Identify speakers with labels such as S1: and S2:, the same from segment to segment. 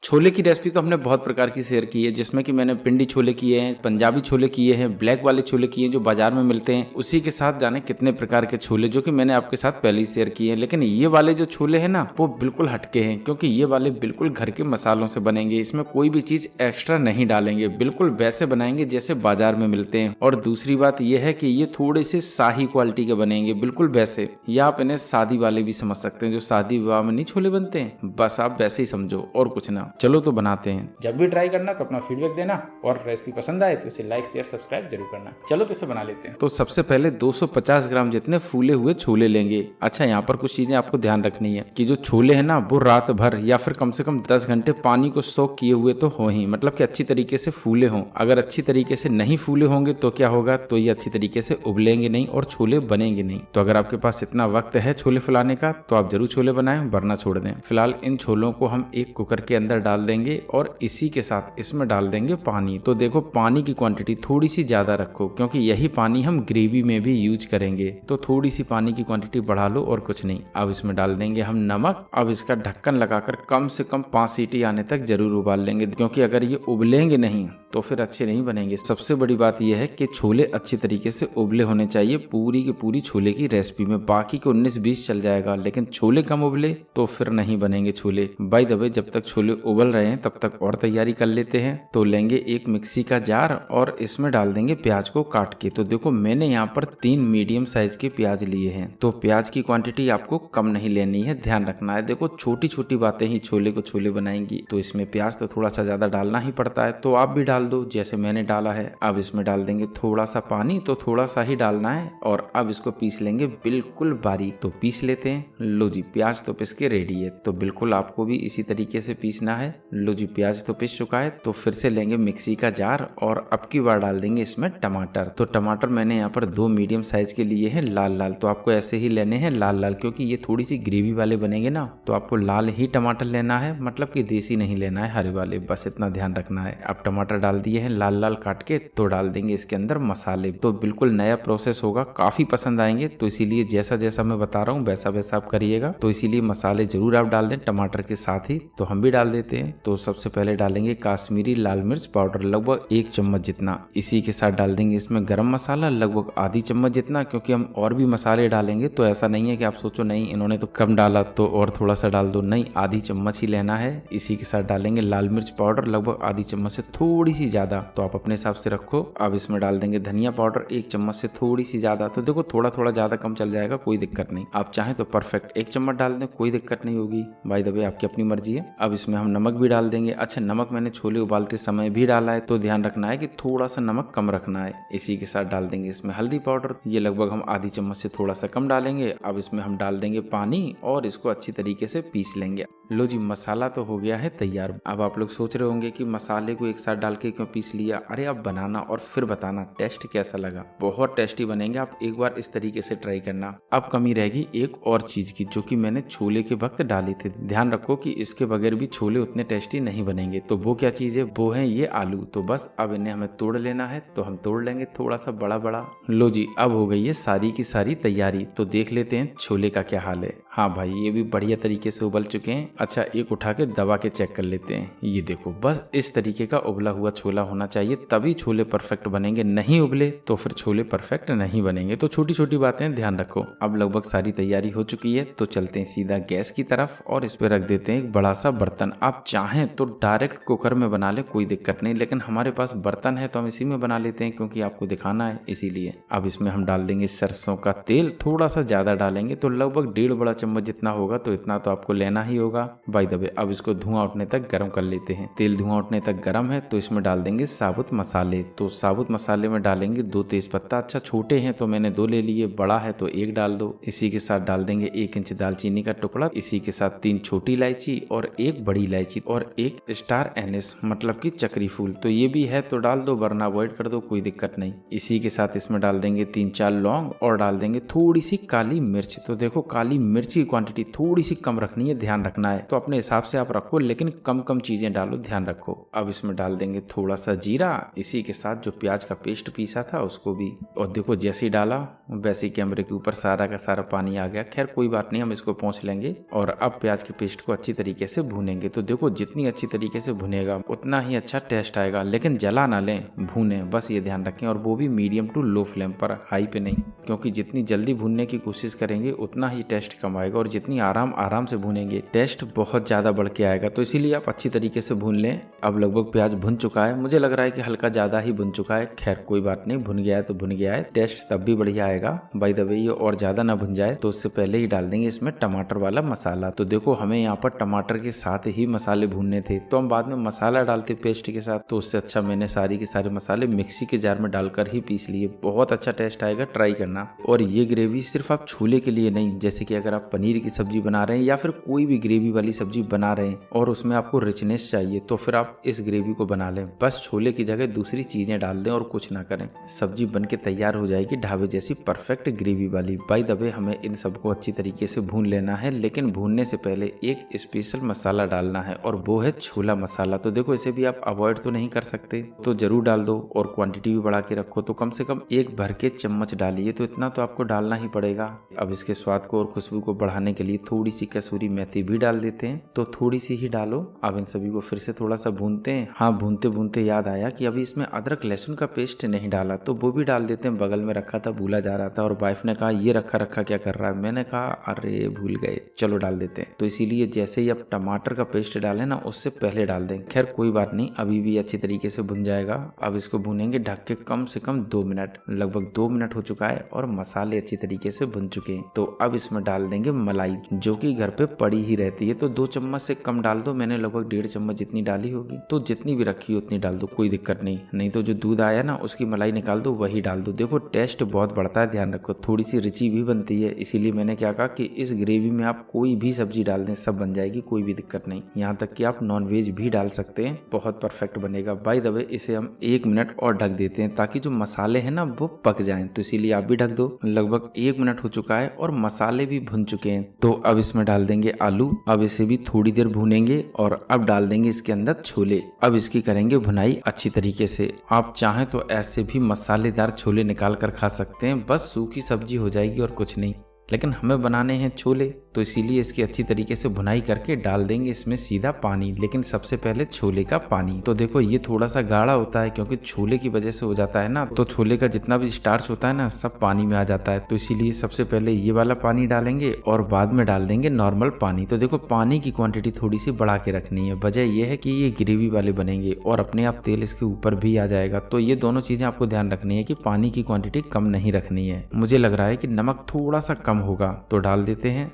S1: छोले की रेसिपी तो हमने बहुत प्रकार की शेयर की है, जिसमें कि मैंने पिंडी छोले किए हैं, पंजाबी छोले किए हैं, ब्लैक वाले छोले किए हैं जो बाजार में मिलते हैं, उसी के साथ जाने कितने प्रकार के छोले जो कि मैंने आपके साथ पहले ही शेयर किए हैं। लेकिन ये वाले जो छोले हैं ना वो बिल्कुल हटके हैं, क्योंकि ये वाले बिल्कुल घर के मसालों से बनेंगे। इसमें कोई भी चीज एक्स्ट्रा नहीं डालेंगे, बिल्कुल वैसे बनाएंगे जैसे बाजार में मिलते हैं। और दूसरी बात यह है कि ये थोड़े से शाही क्वालिटी के बनेंगे, बिल्कुल वैसे, या आप इन्हें शादी वाले भी समझ सकते हैं, जो शादी विवाह में नहीं छोले बनते हैं, बस आप वैसे ही समझो और कुछ ना। चलो तो बनाते हैं।
S2: जब भी ट्राई करना तो अपना फीडबैक देना, और रेसिपी पसंद आए तो इसे लाइक शेयर सब्सक्राइब जरूर करना। चलो तो इसे बना लेते हैं।
S1: तो सबसे पहले 250 ग्राम जितने फूले हुए छोले लेंगे। अच्छा, यहाँ पर कुछ चीजें आपको ध्यान रखनी है कि जो छोले हैं ना वो रात भर या फिर कम से कम 10 घंटे पानी को सोख किए हुए तो हो ही, मतलब कि अच्छी तरीके से फूले हों। अगर अच्छी तरीके से नहीं फूले होंगे तो क्या होगा, तो ये अच्छी तरीके से उबलेंगे नहीं और छोले बनेंगे नहीं। तो अगर आपके पास इतना वक्त है छोले फुलाने का तो आप जरूर छोले बनाएं, वरना छोड़ दें। फिलहाल इन छोलों को हम एक कुकर के अंदर डाल देंगे और इसी के साथ इसमें डाल देंगे पानी। तो देखो, पानी की क्वांटिटी थोड़ी सी ज्यादा रखो, क्योंकि यही पानी हम ग्रेवी में भी यूज करेंगे। तो थोड़ी सी पानी की क्वांटिटी बढ़ा लो और कुछ नहीं। अब इसमें डाल देंगे हम नमक। अब इसका ढक्कन लगाकर कम से कम 5 सीटी आने तक जरूर उबाल लेंगे, क्योंकि अगर ये उबलेंगे नहीं तो फिर अच्छे नहीं बनेंगे। सबसे बड़ी बात यह है कि छोले अच्छी तरीके से उबले होने चाहिए पूरी की पूरी छोले की रेसिपी में। बाकी के 19-20 चल जाएगा, लेकिन छोले कम उबले तो फिर नहीं बनेंगे छोले। बाय द वे, जब तक छोले उबल रहे हैं तब तक और तैयारी कर लेते हैं। तो लेंगे एक मिक्सी का जार और इसमें डाल देंगे प्याज को काट के। तो देखो, मैंने यहाँ पर 3 मीडियम साइज के प्याज लिए हैं। तो प्याज की क्वांटिटी आपको कम नहीं लेनी है, ध्यान रखना है। देखो, छोटी छोटी बातें ही छोले को छोले बनाएंगी, तो इसमें प्याज तो थोड़ा सा ज्यादा डालना ही पड़ता है। तो आप भी डाल दो जैसे मैंने डाला है। अब इसमें डाल देंगे थोड़ा सा पानी, तो थोड़ा सा ही डालना है। और अब इसको पीस लेंगे बिल्कुल बारीक। तो पीस लेते हैं। लो जी, प्याज तो पिस के रेडी है। तो बिल्कुल आपको भी इसी तरीके से पीसना है। लो जी, प्याज तो पिस चुका है। तो फिर से लेंगे मिक्सी का जार और अब की बार डाल देंगे इसमें टमाटर। तो टमाटर मैंने यहाँ पर 2 मीडियम साइज के लिए हैं लाल लाल। तो आपको ऐसे ही लेने हैं लाल लाल, क्योंकि ये थोड़ी सी ग्रेवी वाले बनेंगे ना, तो आपको लाल ही टमाटर लेना है, मतलब कि देसी नहीं लेना है हरे वाले, बस इतना ध्यान रखना है। अब टमाटर डाल दिए हैं लाल लाल काट के। तो डाल देंगे इसके अंदर मसाले। तो बिल्कुल नया प्रोसेस होगा, काफी पसंद आएंगे। तो इसीलिए जैसा जैसा मैं बता रहा हूँ वैसा वैसा आप करिएगा। तो इसीलिए मसाले जरूर आप डाल दें टमाटर के साथ ही। तो हम भी डाल देते हैं। तो सबसे पहले डालेंगे काश्मीरी लाल मिर्च पाउडर लगभग 1 चम्मच जितना। इसी के साथ डाल देंगे इसमें गरम मसाला लगभग आधी चम्मच जितना, क्योंकि हम और भी मसाले डालेंगे। तो ऐसा नहीं है कि आप सोचो नहीं इन्होंने तो कम डाला तो और थोड़ा सा डाल दो, नहीं, आधी चम्मच ही लेना है। इसी के साथ डालेंगे लाल मिर्च पाउडर लगभग आधी चम्मच से थोड़ी सी ज्यादा, तो आप अपने हिसाब से रखो। अब इसमें डाल देंगे धनिया पाउडर 1 चम्मच से थोड़ी सी ज्यादा। तो देखो, थोड़ा थोड़ा ज्यादा कम चल जाएगा, कोई दिक्कत नहीं। आप चाहें तो परफेक्ट 1 चम्मच डाल दें, कोई दिक्कत नहीं होगी। बाय द वे, आपकी अपनी मर्जी है। अब इसमें हम नमक भी डाल देंगे। अच्छा, नमक मैंने छोले उबालते समय भी डाला है, तो ध्यान रखना है कि थोड़ा सा नमक कम रखना है। इसी के साथ डाल देंगे इसमें हल्दी पाउडर, ये लगभग हम आधी चम्मच से थोड़ा सा कम डालेंगे। अब इसमें हम डाल देंगे पानी और इसको अच्छी तरीके से पीस लेंगे। लो जी, मसाला तो हो गया है तैयार। अब आप लोग सोच रहे होंगे कि मसाले को एक साथ डाल के क्यों पीस लिया। अरे, आप बनाना और फिर बताना टेस्ट कैसा लगा। बहुत टेस्टी बनेंगे, आप एक बार इस तरीके से ट्राई करना। अब कमी रहेगी एक और चीज की, जो कि मैंने छोले के वक्त डाली थी। ध्यान रखो कि इसके बगैर भी छोले उतने टेस्टी नहीं बनेंगे। तो वो क्या चीज है, वो है ये आलू। तो बस अब इन्हें हमें तोड़ लेना है। तो हम तोड़ लेंगे थोड़ा सा बड़ा बड़ा। लो जी, अब हो गई है सारी की सारी तैयारी। तो देख लेते हैं छोले का क्या हाल है। हाँ भाई, ये भी बढ़िया तरीके से उबल चुके हैं। अच्छा, एक उठा के दबा के चेक कर लेते हैं। ये देखो, बस इस तरीके का उबला हुआ छोला होना चाहिए, तभी छोले परफेक्ट बनेंगे। नहीं उबले तो फिर छोले परफेक्ट नहीं बनेंगे। तो छोटी छोटी बातें ध्यान रखो। अब लगभग सारी तैयारी हो चुकी है। तो चलते हैं सीधा गैस की तरफ और इस पे रख देते हैं एक बड़ा सा बर्तन। आप चाहें तो डायरेक्ट कुकर में बना ले, कोई दिक्कत नहीं, लेकिन हमारे पास बर्तन है तो हम इसी में बना लेते हैं, क्योंकि आपको दिखाना है इसीलिए। अब इसमें हम डाल देंगे सरसों का तेल। थोड़ा सा ज्यादा डालेंगे, तो लगभग 1.5 बड़ा चम्मच जितना होगा। तो इतना तो आपको लेना ही होगा। बाय द वे, अब इसको धुआं उठने तक गर्म कर लेते हैं। तेल धुआं उठने तक गर्म है तो इसमें डाल देंगे साबुत मसाले। तो साबुत मसाले में डालेंगे 2 तेज पत्ता। अच्छा, छोटे हैं तो मैंने 2 ले लिए, बड़ा है तो 1 डाल दो। इसी के साथ डाल देंगे 1 इंच दालचीनी का टुकड़ा। इसी के साथ 3 छोटी इलायची और 1 बड़ी इलायची और 1 स्टार एनिस, मतलब की चक्री फूल। तो ये भी है तो डाल दो, वरना अवॉइड कर दो, कोई दिक्कत नहीं। इसी के साथ इसमें डाल देंगे 3-4 लौंग और डाल देंगे थोड़ी सी काली मिर्च। तो देखो, काली मिर्च मिर्ची की क्वांटिटी थोड़ी सी कम रखनी है, ध्यान रखना है। तो अपने हिसाब से आप रखो, लेकिन कम कम चीजें डालो, ध्यान रखो। अब इसमें डाल देंगे थोड़ा सा जीरा, इसी के साथ जो प्याज का पेस्ट पीसा था उसको भी। और देखो जैसे ही डाला वैसे ही कैमरे के ऊपर सारा का सारा पानी आ गया। खैर कोई बात नहीं, हम इसको पोंछ लेंगे। और अब प्याज के पेस्ट को अच्छी तरीके से भूनेंगे। तो देखो जितनी अच्छी तरीके से भुनेगा उतना ही अच्छा टेस्ट आएगा, लेकिन जला ना लें, भूने, बस ये ध्यान रखें। और वो भी मीडियम टू लो फ्लेम पर, हाई पे नहीं, क्योंकि जितनी जल्दी भूनने की कोशिश करेंगे उतना ही टेस्ट कम आएगा। और जितनी आराम से भूनेंगे टेस्ट बहुत ज्यादा बढ़ के आएगा। तो इसीलिए आप अच्छी तरीके से भून लें। अब लगभग प्याज भुन चुका है, मुझे लग रहा है कि हल्का ज्यादा ही भुन चुका है। खैर कोई बात नहीं, भुन गया है तो भुन गया है, टेस्ट तब भी बढ़िया आएगा। बाय द वे ये और ज्यादा ना भुन जाए तो उससे पहले ही डाल देंगे इसमें टमाटर वाला मसाला। तो देखो हमें यहाँ पर टमाटर के साथ ही मसाले भूनने थे, तो हम बाद में मसाला डालते पेस्ट के साथ। तो उससे अच्छा मैंने सारी के सारे मसाले मिक्सी के जार में डालकर ही पीस लिए। बहुत अच्छा टेस्ट आएगा, ट्राई करना। और ये ग्रेवी सिर्फ आप छोले के लिए नहीं, जैसे कि अगर आप पनीर की सब्जी बना रहे हैं या फिर कोई भी ग्रेवी वाली सब्जी बना रहे हैं और उसमें आपको रिचनेस चाहिए, तो फिर आप इस ग्रेवी को बना लें। बस छोले की जगह दूसरी चीजें डाल दें और कुछ ना करें, सब्जी बन के तैयार हो जाएगी ढाबे जैसी परफेक्ट ग्रेवी वाली। बाय द वे हमें इन सबको अच्छी तरीके से भून लेना है, लेकिन भूनने से पहले एक स्पेशल मसाला डालना है और वो है छोला मसाला। तो देखो इसे भी आप अवॉइड तो नहीं कर सकते, तो जरूर डाल दो। और क्वांटिटी भी बढ़ा के रखो, तो कम से कम 1 भर के चम्मच डालिए, तो इतना तो आपको डालना ही पड़ेगा। अब इसके स्वाद को और खुशबू को बढ़ाने के लिए थोड़ी सी कसूरी मेथी भी डाल देते हैं, तो थोड़ी सी ही डालो। अब इन सभी को फिर से थोड़ा सा भूनते हैं। हाँ, भूनते भूनते याद आया कि अभी इसमें अदरक लहसुन का पेस्ट नहीं डाला, तो वो भी डाल देते हैं। बगल में रखा था, भूला जा रहा था, और वाइफ ने कहा ये रखा रखा क्या कर रहा है। मैंने कहा अरे भूल गए, चलो डाल देते हैं। तो इसीलिए जैसे ही आप टमाटर का पेस्ट डालें ना, उससे पहले डाल दें। खैर कोई बात नहीं, अभी भी अच्छी तरीके से भुन जाएगा। अब इसको भुनेंगे ढक के कम से कम 2 मिनट। लगभग 2 मिनट हो चुका है और मसाले अच्छी तरीके से भुन चुके हैं। तो अब इसमें डाल देंगे मलाई, जो कि घर पे पड़ी ही रहती है। तो 2 चम्मच से कम डाल दो, मैंने लगभग 1.5 चम्मच जितनी डाली होगी। तो जितनी भी रखी हो उतनी डाल दो, कोई दिक्कत नहीं। नहीं तो जो दूध आया ना उसकी मलाई निकाल दो, वही डाल दो। देखो टेस्ट बहुत बढ़ता है, ध्यान रखो। थोड़ी सी रुचि भी बनती है, इसीलिए मैंने क्या कहा कि इस ग्रेवी में आप कोई भी सब्जी डाल दें, सब बन जाएगी, कोई भी दिक्कत नहीं। यहाँ तक कि आप नॉनवेज भी डाल सकते हैं, बहुत परफेक्ट बनेगा। बाय द वे इसे हम 1 मिनट और ढक देते हैं, ताकि जो मसाले हैं ना वो पक जाएं। तो इसीलिए आप भी ढक दो। लगभग 1 मिनट हो चुका है और मसाले भी भुन चुके हैं। तो अब इसमें डाल देंगे आलू। अब इसे भी थोड़ी देर भूनेंगे और अब डाल देंगे इसके अंदर छोले। अब इसकी करेंगे भुनाई अच्छी तरीके से। आप चाहें तो ऐसे भी मसालेदार छोले निकाल कर खा सकते हैं, बस सूखी सब्जी हो जाएगी और कुछ नहीं। लेकिन हमें बनाने हैं छोले, तो इसीलिए इसकी अच्छी तरीके से भुनाई करके डाल देंगे इसमें सीधा पानी, लेकिन सबसे पहले छोले का पानी। तो देखो ये थोड़ा सा गाढ़ा होता है, क्योंकि छोले की वजह से हो जाता है ना, तो छोले का जितना भी स्टार्च होता है ना सब पानी में आ जाता है। तो इसीलिए सबसे पहले ये वाला पानी डालेंगे और बाद में डाल देंगे नॉर्मल पानी। तो देखो पानी की क्वांटिटी थोड़ी सी बढ़ा के रखनी है, वजह यह है कि ये ग्रेवी वाले बनेंगे और अपने आप तेल इसके ऊपर भी आ जाएगा। तो ये दोनों चीजें आपको ध्यान रखनी है कि पानी की क्वांटिटी कम नहीं रखनी है। मुझे लग रहा है कि नमक थोड़ा सा कम होगा, तो डाल देते हैं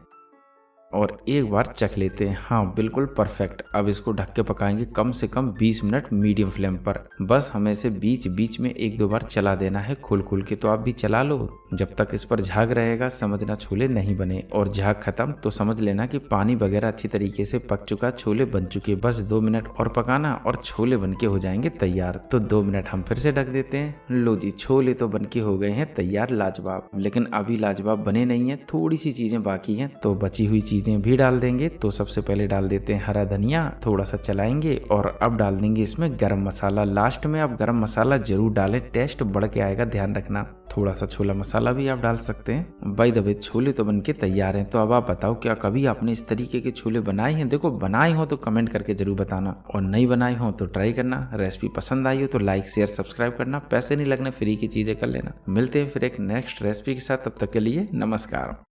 S1: और एक बार चख लेते हैं। हाँ बिल्कुल परफेक्ट। अब इसको ढक के पकाएंगे कम से कम 20 मिनट मीडियम फ्लेम पर। बस हमें इसे बीच बीच में 1-2 बार चला देना है खोल खोल के। तो आप भी चला लो, जब तक इस पर झाग रहेगा समझना छोले नहीं बने, और झाग खत्म तो समझ लेना कि पानी वगैरह अच्छी तरीके से पक चुका, छोले बन चुके। बस 2 मिनट और पकाना और छोले बनके हो जाएंगे तैयार। तो 2 मिनट हम फिर से ढक देते हैं। लो जी, छोले तो बनके हो गए हैं तैयार, लाजवाब। लेकिन अभी लाजवाब बने नहीं है, थोड़ी सी चीजें बाकी हैं, तो बची हुई चीजें भी डाल देंगे। तो सबसे पहले डाल देते हैं हरा धनिया, थोड़ा सा चलाएंगे और अब डाल देंगे इसमें गरम मसाला। लास्ट में आप गरम मसाला जरूर डालें, टेस्ट बढ़ के आएगा, ध्यान रखना। थोड़ा सा छोला मसाला भी आप डाल सकते हैं। बाय द वे छोले तो बनके तैयार हैं। तो अब आप बताओ क्या कभी आपने इस तरीके के छोले बनाए हैं? देखो बनाए हो तो कमेंट करके जरूर बताना, और नहीं बनाए हो तो ट्राई करना। रेसिपी पसंद आई हो तो लाइक शेयर सब्सक्राइब करना, पैसे नहीं लगने, फ्री की चीजें कर लेना। मिलते हैं फिर एक नेक्स्ट रेसिपी के साथ, तब तक के लिए नमस्कार।